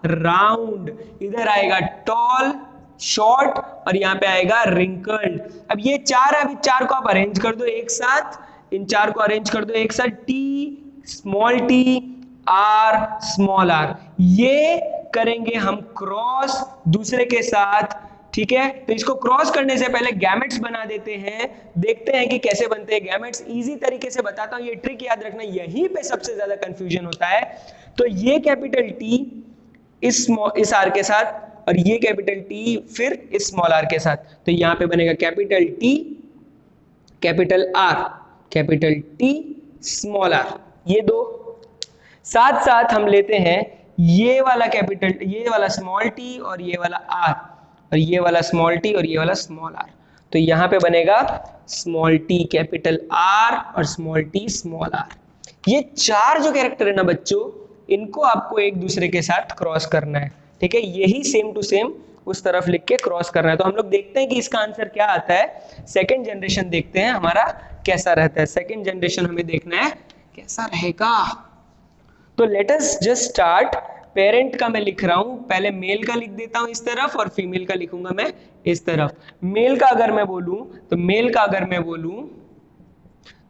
राउंड, इधर आएगा टॉल शॉर्ट और यहाँ पे आएगा रिंकल्ड। अब ये चार है, अभी चार को आप अरेंज कर दो एक साथ, इन चार को अरेंज कर दो एक साथ, T small T R small R, ये करेंगे हम क्रॉस दूसरे के साथ, ठीक है। तो इसको क्रॉस करने से पहले गैमेट्स बना देते हैं, देखते हैं कि कैसे बनते हैं गैमेट्स। इजी तरीके से बताता हूं, ये ट्रिक याद रखना, यहीं पे सबसे ज्यादा कंफ्यूजन होता है। तो ये कैपिटल टी इस आर के साथ और ये कैपिटल टी फिर इस स्मॉल आर के साथ, तो यहां पे बनेगा capital T capital R capital T small R, ये दो। साथ साथ हम लेते हैं ये वाला कैपिटल, ये वाला स्मॉल टी और ये वाला आर, और ये वाला स्मॉल टी और ये वाला स्मॉल आर, तो यहां पे बनेगा स्मॉल टी कैपिटल आर और स्मॉल टी स्मॉल आर। ये चार जो कैरेक्टर है ना बच्चों, इनको आपको एक दूसरे के साथ क्रॉस करना है, ठीक है। यही सेम टू सेम उस तरफ लिख के क्रॉस करना है। तो हम लोग देखते हैं कि इसका आंसर क्या आता है। सेकंड जनरेशन देखते हैं हमारा कैसा रहता है। सेकंड जनरेशन हमें देखना है कैसा रहेगा। तो let us just start. Parent का मैं लिख रहा हूं, पहले मेल का लिख देता हूं इस तरफ और फीमेल का लिखूंगा मैं इस तरफ। मेल का अगर मैं बोलूं तो मेल का अगर मैं बोलूं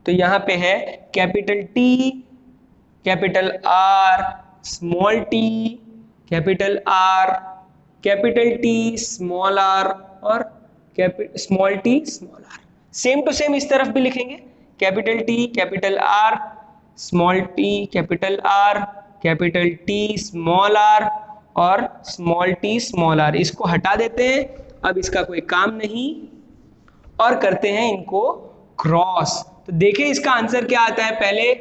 तो यहां पे है capital T capital R small T capital R capital T small R और small T small R. Same to same इस तरफ भी लिखेंगे, capital T capital R small T capital R capital T small R और small T small R. इसको हटा देते हैं, अब इसका कोई काम नहीं, और करते हैं इनको क्रॉस। तो देखिए इसका आंसर क्या आता है। पहले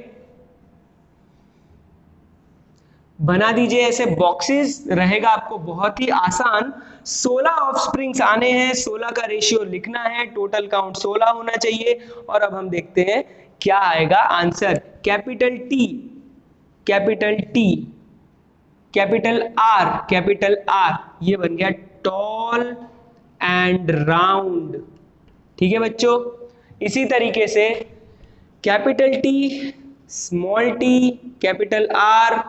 बना दीजिए ऐसे बॉक्सेस, रहेगा आपको बहुत ही आसान। 16 ऑफस्प्रिंग्स आने हैं, 16 का रेशियो लिखना है, टोटल काउंट 16 होना चाहिए। और अब हम देखते हैं क्या आएगा answer. Capital T capital are, ये बन गया टॉल एंड राउंड, ठीक है बच्चों। इसी तरीके से capital T small T capital R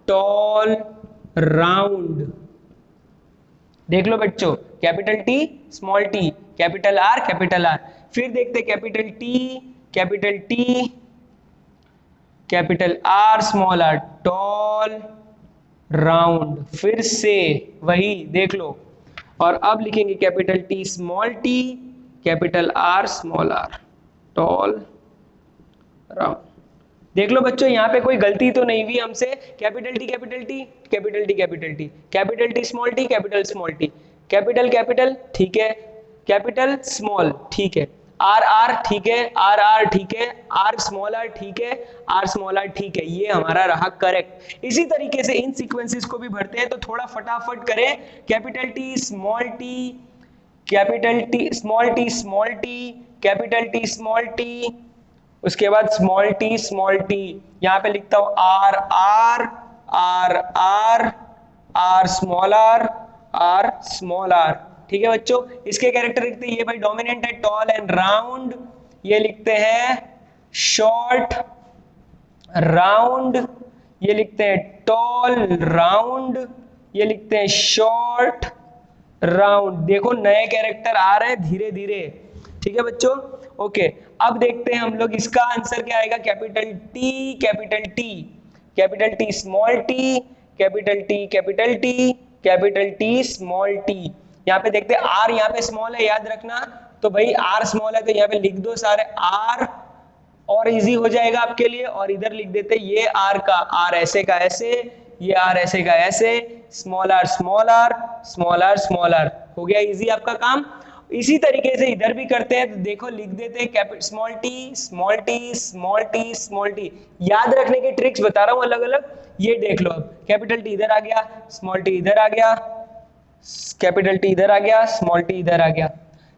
tall round. देख लो बच्चों, capital T small T capital R. फिर देखते capital T capital R small R tall round. फिर से वही देख लो, और अब लिखेंगे capital T small T capital R small R tall round. देख लो बच्चों, यहाँ पे कोई गलती तो नहीं हुई हमसे। Capital T capital T capital T capital T capital T small T capital small T capital ठीक है, कैपिटल स्मॉल ठीक है, आर ठीक है, आर ठीक है, आर स्मॉल आर ठीक है, आर स्मॉल आर ठीक है, ये हमारा रहा करेक्ट। इसी तरीके से इन सीक्वेंसेस को भी भरते हैं, तो थोड़ा फटाफट करें। Capital T small T capital T small T capital T small T, उसके बाद स्मॉल टी, यहाँ पे लिखता हूं R R R R R small R, ठीक है बच्चों। इसके कैरेक्टर लिखते हैं, ये भाई डोमिनेंट है टॉल एंड राउंड, ये लिखते हैं शॉर्ट राउंड, ये लिखते हैं टॉल राउंड, ये लिखते हैं शॉर्ट राउंड। देखो नए कैरेक्टर आ रहे हैं धीरे धीरे, ठीक है बच्चों। ओके, अब देखते हैं हम लोग इसका आंसर क्या आएगा। Capital T small T capital T small T. यहाँ पे देखते हैं आर, यहाँ पे स्मॉल है याद रखना, तो भाई आर स्मॉल है तो यहाँ पे लिख दो सारे आर, और इजी हो जाएगा आपके लिए। और इधर लिख देते हैं ये आर का आर ऐसे का ऐसे, ये आर ऐसे का ऐसे, small R small R small R small R, हो गया इजी आपका काम। इसी तरीके से इधर भी करते हैं, तो देखो लिख देते हैं small T small T small T small T. याद रखने के ट्रिक्स बता रहा हूं अलग अलग, ये देख लो। अब कैपिटल टी इधर आ गया, स्मॉल टी इधर आ गया, कैपिटल टी इधर आ गया, स्मॉल टी इधर आ गया।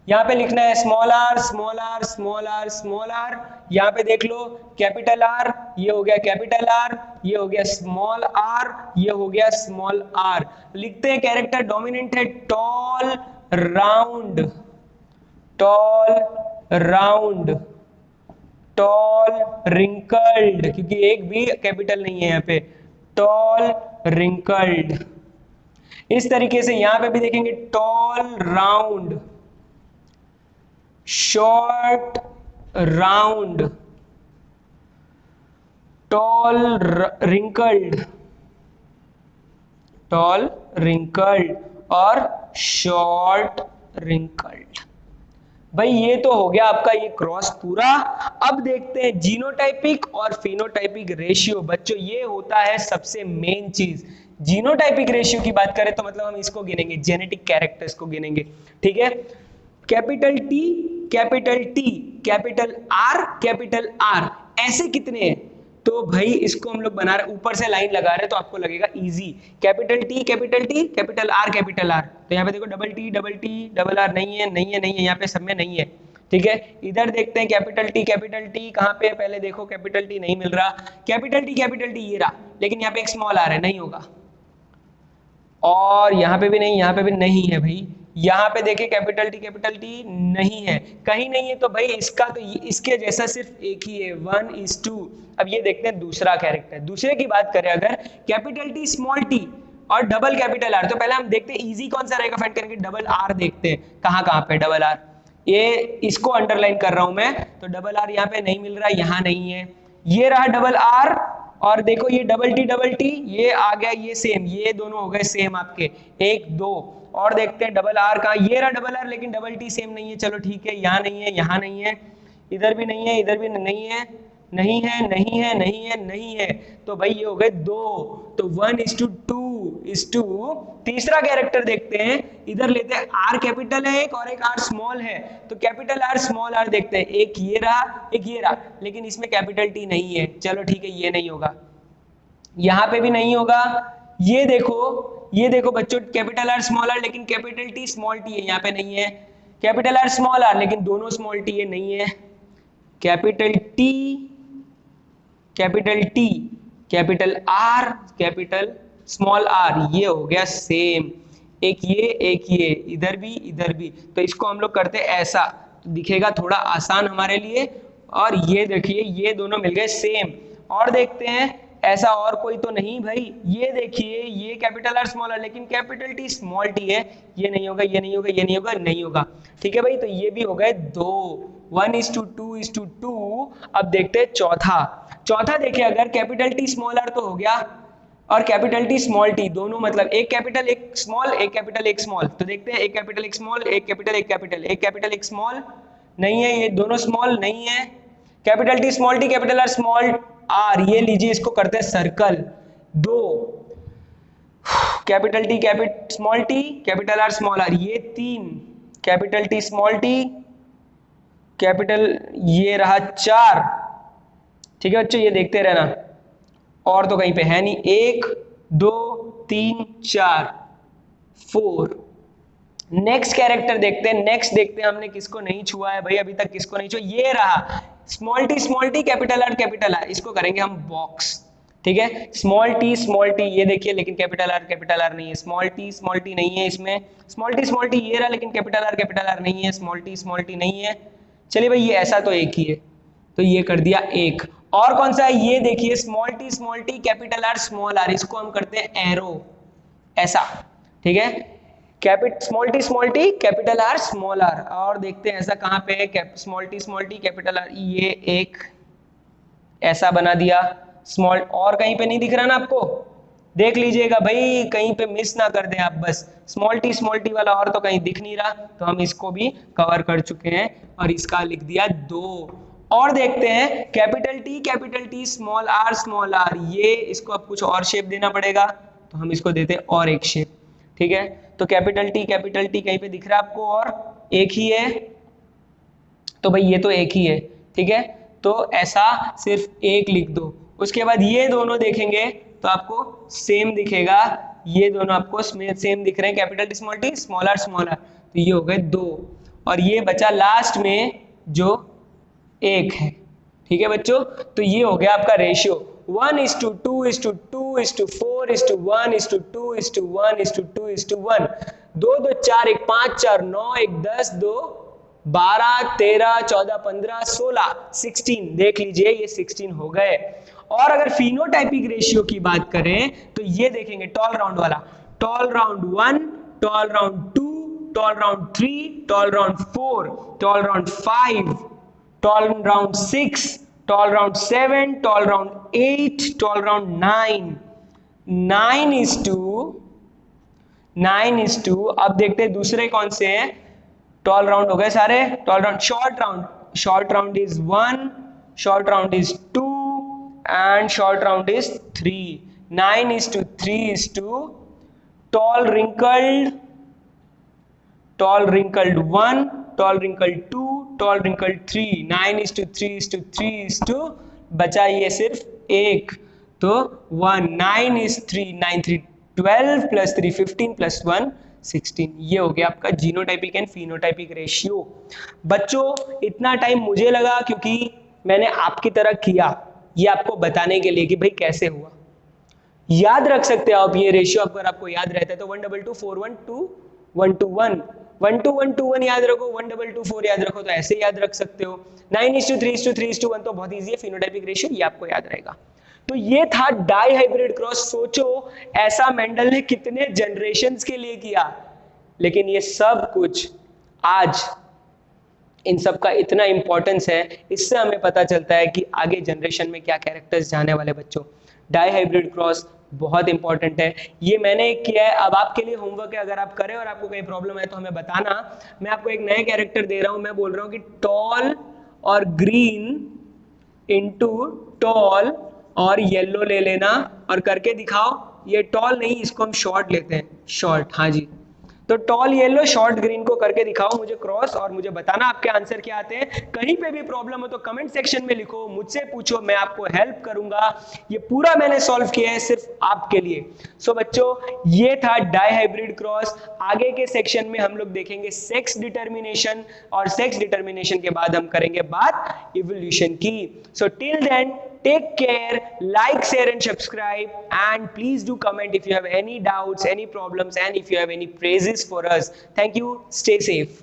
यहाँ पे लिखना है small R small R small R small R. यहाँ पे देख लो कैपिटल आर, ये हो गया कैपिटल आर, ये हो गया स्मॉल आर, ये हो गया स्मॉल आर। लिखते हैं कैरेक्टर डोमिनेंट है tall round, tall round, tall wrinkled, क्योंकि एक भी कैपिटल नहीं है यहाँ पे, टॉल रिंकल्ड। इस तरीके से यहां पे भी देखेंगे tall round, short round, tall wrinkled, tall wrinkled और शॉर्ट रिंकल्ड। भाई ये तो हो गया आपका ये क्रॉस पूरा। अब देखते हैं जीनोटाइपिक और फिनोटाइपिक रेशियो। बच्चों ये होता है सबसे मेन चीज। जीनोटाइपिक रेशियो की बात करें तो मतलब हम इसको गिनेंगे, जेनेटिक कैरेक्टर्स को गिनेंगे, ठीक है। Capital T capital T capital are ऐसे कितने हैं? तो भाई इसको हम लोग बना रहे, ऊपर से लाइन लगा रहे हैं तो आपको लगेगा easy. Capital T capital are, तो यहाँ पे देखो डबल टी डबल आर नहीं है, नहीं है, नहीं है, यहाँ पे सब में नहीं है, ठीक है। इधर देखते हैं कैपिटल टी कहाँ पे है, पहले देखो कैपिटल टी नहीं मिल रहा, कैपिटल टी ये रहा, लेकिन यहाँ पे एक स्मॉल आर है, नहीं होगा। और यहाँ पे भी नहीं, यहाँ पे भी नहीं है भाई। यहाँ पे देखिए कैपिटल टी नहीं है, कहीं नहीं है। तो भाई इसका तो इसके जैसा सिर्फ एक ही है, 1:2। अब ये देखते हैं दूसरा कैरेक्टर। दूसरे की बात करें अगर कैपिटल टी स्मॉल टी और डबल कैपिटल आर, तो पहले हम देखते हैं इजी कौन सा रहेगा फाइंड करके। डबल आर देखते हैं कहाँ पे डबल आर, ये इसको अंडरलाइन कर रहा हूं मैं, तो डबल आर यहाँ पे नहीं मिल रहा, यहाँ नहीं है। ये रहा डबल आर, और देखो ये डबल टी ये आ गया, ये सेम, ये दोनों हो गए सेम आपके 1 2। और देखते हैं डबल आर कहाँ, ये रहा डबल आर, लेकिन डबल टी सेम नहीं है, चलो ठीक है, यहाँ नहीं है, यहाँ नहीं है, इधर भी नहीं है, इधर भी नहीं है, नहीं है, नहीं है, नहीं है, नहीं है। तो भाई ये हो गए 2, तो 1:2। तीसरा कैरेक्टर देखते हैं, इधर लेते हैं आर कैपिटल है एक और एक आर स्मॉल है, तो कैपिटल आर स्मॉल आर देखते हैं, एक ये रहा एक ये रहा, लेकिन इसमें कैपिटल टी नहीं है, चलो ठीक है, ये नहीं होगा, यहाँ पे भी नहीं होगा। ये देखो बच्चों कैपिटल आर स्मॉल आर, लेकिन कैपिटल टी स्मॉल टी है, यहाँ पे नहीं है। कैपिटल आर स्मॉल आर, लेकिन दोनों स्मॉल टी है, नहीं है। Capital T capital R capital small R, ये हो गया सेम, एक ये इधर भी। तो इसको हम लोग करते ऐसा, तो दिखेगा थोड़ा आसान हमारे लिए। और ये देखिए ये दोनों मिल गए सेम। और देखते हैं ऐसा और कोई तो नहीं भाई, ये देखिए ये कैपिटल आर स्मॉल आर, लेकिन कैपिटल टी स्मॉल टी है, ये नहीं होगा, ये नहीं होगा, ये नहीं होगा, नहीं होगा, ठीक है भाई। तो ये भी हो गए 2, 1:2। अब देखते हैं चौथा देखिए, अगर कैपिटल टी स्मॉल आर तो हो गया, और कैपिटल टी स्मॉल टी दोनों, मतलब एक कैपिटल एक स्मॉल, एक कैपिटल एक स्मॉल। तो देखते हैं एक कैपिटल एक स्मॉल, एक कैपिटल एक कैपिटल, एक कैपिटल एक स्मॉल, नहीं है, ये दोनों स्मॉल नहीं है। Capital T small T capital R small R, ये लीजिए इसको करते हैं circle 2। Capital T small T capital R small R, ये 3। Capital T small T capital, ये रहा 4, ठीक है बच्चों, ये देखते रहना, और तो कहीं पे है नहीं। 1 2 3 4 4। नेक्स्ट कैरेक्टर देखते हैं, हमने किसको नहीं छुआ है भाई अभी तक, किसको नहीं छुआ, ये रहा स्मॉल टी कैपिटल आर, इसको करेंगे हम बॉक्स, ठीक है। स्मॉल टी ये देखिए, लेकिन कैपिटल आर नहीं है। स्मॉल टी नहीं है इसमें। स्मॉल टी ये रहा, लेकिन कैपिटल आर नहीं है। स्मॉल टी नहीं है। चलिए भाई ये ऐसा तो एक ही है, तो ये कर दिया एक। और कौन सा है, ये देखिए small T capital R small R, इसको हम करते हैं एरो ऐसा, ठीक है। Small T capital R small R. और देखते हैं ऐसा कहाँ पे है, स्मॉल टी कैपिटल आर, ये एक ऐसा बना दिया स्मॉल। और कहीं पे नहीं दिख रहा ना आपको, देख लीजिएगा भाई, कहीं पे मिस ना कर दें आप बस। स्मॉल टी वाला और तो कहीं दिख नहीं रहा, तो हम इसको भी कवर कर चुके हैं, और इसका लिख दिया 2। और देखते हैं कैपिटल टी स्मॉल आर, ये इसको अब कुछ और शेप देना पड़ेगा, तो हम इसको देते हैं और एक शेप, ठीक है। तो कैपिटल टी कहीं पे दिख रहा है आपको, और एक ही है, तो भाई ये तो एक ही है, ठीक है, तो ऐसा सिर्फ एक लिख दो। उसके बाद ये दोनों देखेंगे तो आपको सेम दिखेगा, ये दोनों आपको सेम दिख रहे हैं, capital T small T small R, तो ये हो गए 2, और ये बचा लास्ट में जो एक है, ठीक है बच्चों। तो ये हो गया आपका रेशियो 1:2:2:4:1:1:2:1:1 2 2 4 1 5 4 9 1 10 2 12 13 14 15 16 16, देख लीजिए ये 16 हो गए। और अगर फिनोटाइपिक रेशियो की बात करें तो ये देखेंगे टॉल राउंड वाला, tall round 1, tall round 2, tall round 3, tall round 4, tall round 5, tall round 6, tall round 7, tall round 8, tall round 9, 9:2। अब देखते हैं दूसरे कौन से हैं। टॉल राउंड हो गए सारे, tall round, short round is 1, short round is 2 and short round is 3. 9:3 tall wrinkled 1, tall wrinkled 2, tall wrinkled 3. 9:3 बचा ये सिर्फ एक, तो 1 9:3 9 3 12 + 3 15 + 1 16। ये हो गया आपका जीनोटाइपिक एंड फिनोटाइपिक रेशियो। बच्चों इतना टाइम मुझे लगा क्योंकि मैंने आपकी तरह किया, ये आपको बताने के लिए कि भाई कैसे हुआ। याद रख सकते हो आप ये रेशियो, अगर आपको याद रहता है तो 1:2:4:1:2:1:1 1:1:2:1 याद रखो, 1:2:4 याद रखो, तो ऐसे याद रख सकते हो। 9:3:3:1 तो बहुत ईजी है, फिनोटाइपिक रेशियो ये आपको याद रहेगा। तो ये था डाई हाइब्रिड क्रॉस। सोचो ऐसा मेंडल ने कितने जनरेशंस के लिए किया, लेकिन ये सब कुछ आज इन सब का इतना इंपॉर्टेंस है, इससे हमें पता चलता है कि आगे जनरेशन में क्या कैरेक्टर्स जाने वाले। बच्चों डाई हाइब्रिड क्रॉस बहुत इंपॉर्टेंट है, ये मैंने किया है। अब आपके लिए होमवर्क है, अगर आप करें और आपको कोई प्रॉब्लम है तो हमें बताना। मैं आपको एक नए कैरेक्टर दे रहा हूं, मैं बोल रहा हूं कि टॉल और ग्रीन इनटू टॉल और येलो ले लेना और करके दिखाओ। ये टॉल नहीं, इसको हम शॉर्ट लेते हैं, शॉर्ट, हाँ जी। तो टॉल येलो शॉर्ट ग्रीन को करके दिखाओ मुझे क्रॉस, और मुझे बताना आपके आंसर क्या आते हैं। कहीं पे भी प्रॉब्लम हो तो कमेंट सेक्शन में लिखो, मुझसे पूछो, मैं आपको हेल्प करूंगा। ये पूरा मैंने सॉल्व किया है सिर्फ आपके लिए। सो बच्चों ये था डाई हाइब्रिड क्रॉस। आगे के सेक्शन में हम लोग देखेंगे सेक्स डिटर्मिनेशन, और सेक्स डिटर्मिनेशन के बाद हम करेंगे बात इवोल्यूशन की। So till then take care, like, share and subscribe, and please do comment if you have any doubts, any problems, and if you have any praises for us. Thank you. Stay safe.